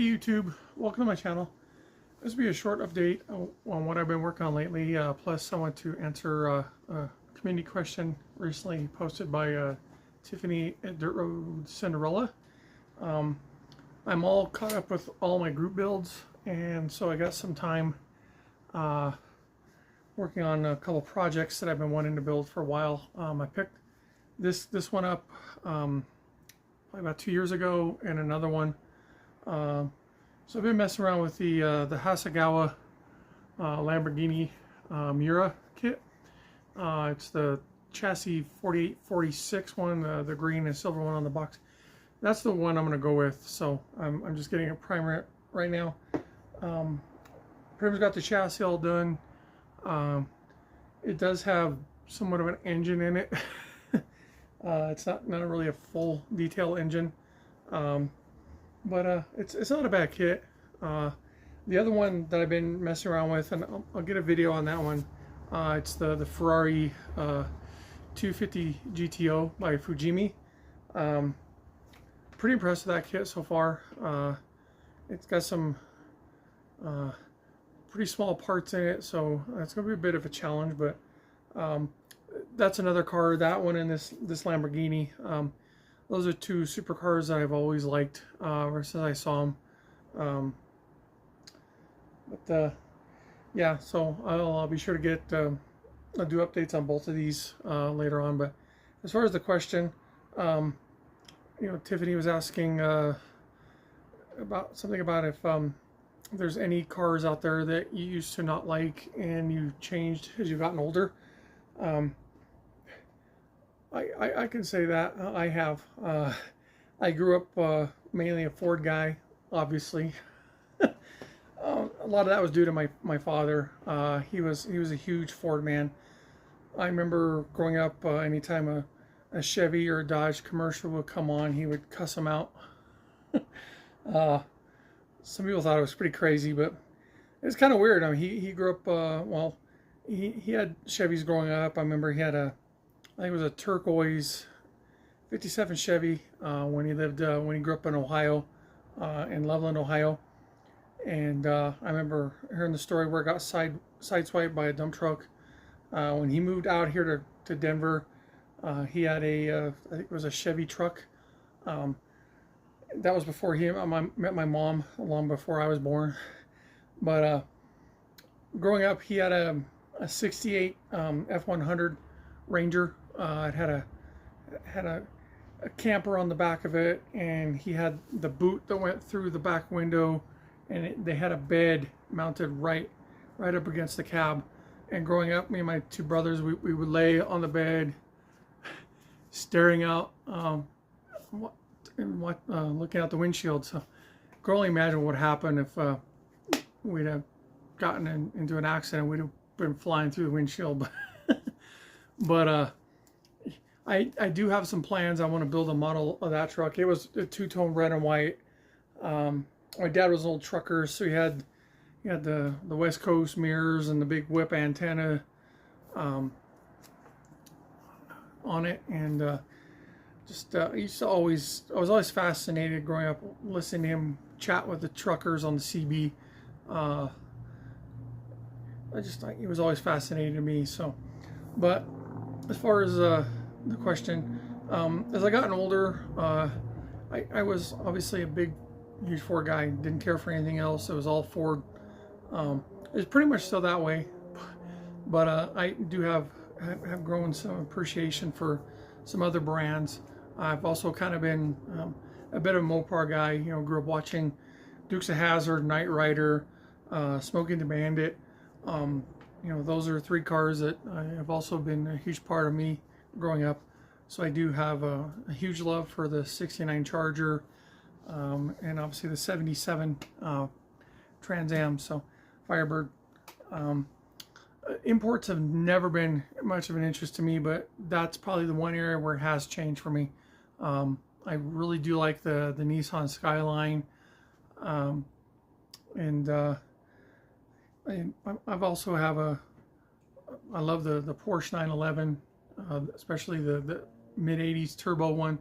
YouTube, welcome to my channel. This will be a short update on what I've been working on lately. Plus I want to answer a community question recently posted by Tiffany at Dirt Road Cinderella. I'm all caught up with all my group builds, and so I got some time working on a couple projects that I've been wanting to build for a while. I picked this one up probably about 2 years ago, and another one. So I've been messing around with the Hasegawa Lamborghini Miura kit. It's the chassis 4846 one, the green and silver one on the box. That's the one I'm going to go with. So I'm just getting a primer right now. Pretty much got the chassis all done. It does have somewhat of an engine in it. It's not really a full detail engine. But it's not a bad kit. The other one that I've been messing around with, and I'll get a video on that one, it's the Ferrari 250 GTO by Fujimi. Pretty impressed with that kit so far. It's got some pretty small parts in it, so it's going to be a bit of a challenge, but that's another car, that one and this Lamborghini. Those are two supercars that I've always liked ever since I saw them. Yeah, so I'll be sure to get I'll do updates on both of these later on. But as far as the question, Tiffany was asking about something about if there's any cars out there that you used to not like and you changed as you've gotten older. I can say that I have. I grew up mainly a Ford guy, obviously. A lot of that was due to my father. He was a huge Ford man. I remember growing up, anytime a Chevy or a Dodge commercial would come on, he would cuss them out. Some people thought it was pretty crazy, but it was kind of weird. I mean, he grew up. Well, he had Chevys growing up. I remember he had I think it was a turquoise 57 Chevy when he grew up in Ohio, in Loveland, Ohio. And I remember hearing the story where it got sideswiped by a dump truck. When he moved out here to Denver, he had I think it was a Chevy truck. That was before he met my mom, long before I was born. But growing up, he had a 68 F100 Ranger. It had a camper on the back of it, and he had the boot that went through the back window, and they had a bed mounted right up against the cab. And growing up, me and my two brothers, we would lay on the bed, staring out, looking out the windshield. So I can only imagine what would happen if we'd have gotten into an accident. We'd have been flying through the windshield. But I do have some plans. I want to build a model of that truck. It was a two-tone red and white. My dad was an old trucker, so he had the West Coast mirrors and the big whip antenna on it, and I was always fascinated growing up listening to him chat with the truckers on the CB. I just thought he was always fascinating to me. So, but as far as the question, as I gotten older, I was obviously a huge Ford guy. Didn't care for anything else. It was all Ford. It's pretty much still that way, but I do have grown some appreciation for some other brands. I've also kind of been a bit of a Mopar guy. Grew up watching Dukes of Hazzard, Knight Rider, Smoking the Bandit. Those are three cars that have also been a huge part of me growing up. So I do have a huge love for the 69 Charger, and obviously the 77 Trans Am, so Firebird. Imports have never been much of an interest to me, but that's probably the one area where it has changed for me. I really do like the Nissan Skyline, and I've also I love the Porsche 911, especially the mid 80s turbo one.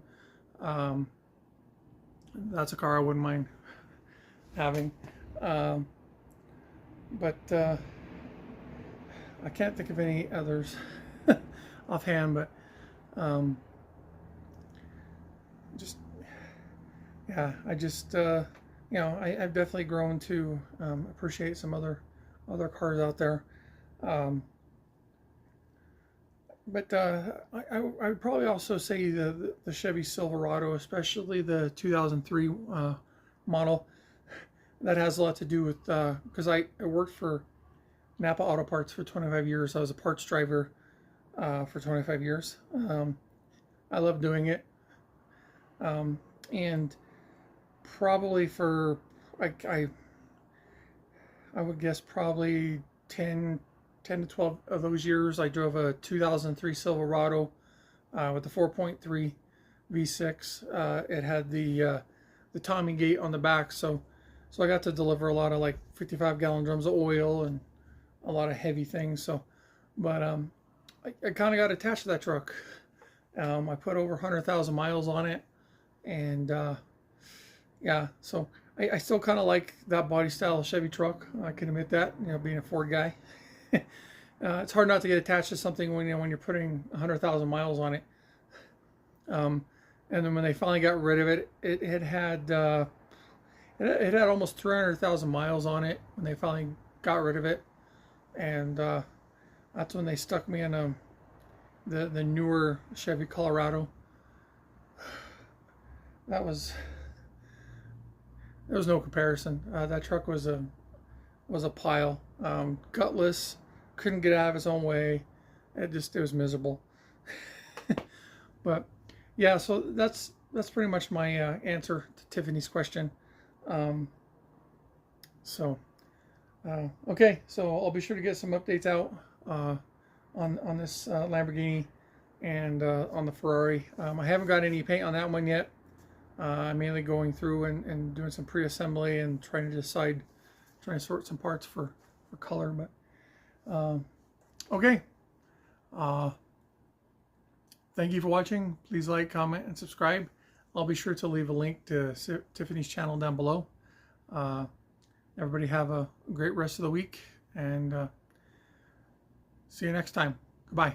That's a car I wouldn't mind having. But I can't think of any others offhand, but just, yeah, I just, you know, I've definitely grown to appreciate some other cars out there. But I would probably also say the Chevy Silverado, especially the 2003 model, that has a lot to do with, because I worked for Napa Auto Parts for 25 years. I was a parts driver for 25 years. I love doing it. And probably for, I would guess probably 10 to 12 of those years, I drove a 2003 Silverado with the 4.3 V6. It had the Tommy gate on the back, so I got to deliver a lot of like 55-gallon drums of oil and a lot of heavy things. So, but I kind of got attached to that truck. I put over 100,000 miles on it, and yeah, so I still kind of like that body style Chevy truck. I can admit that, you know, being a Ford guy. It's hard not to get attached to something when you're putting 100,000 miles on it. And then when they finally got rid of it, it had almost 300,000 miles on it when they finally got rid of it, and that's when they stuck me in the newer Chevy Colorado. There was no comparison. That truck was a pile, gutless, couldn't get out of its own way. It was miserable. But yeah, so that's pretty much my answer to Tiffany's question. Okay, so I'll be sure to get some updates out on this Lamborghini and on the Ferrari. I haven't got any paint on that one yet. I'm mainly going through and doing some pre-assembly and trying to sort some parts for color. But okay, thank you for watching. Please like, comment, and subscribe. I'll be sure to leave a link to Tiffany's channel down below. Everybody have a great rest of the week, and see you next time. Goodbye.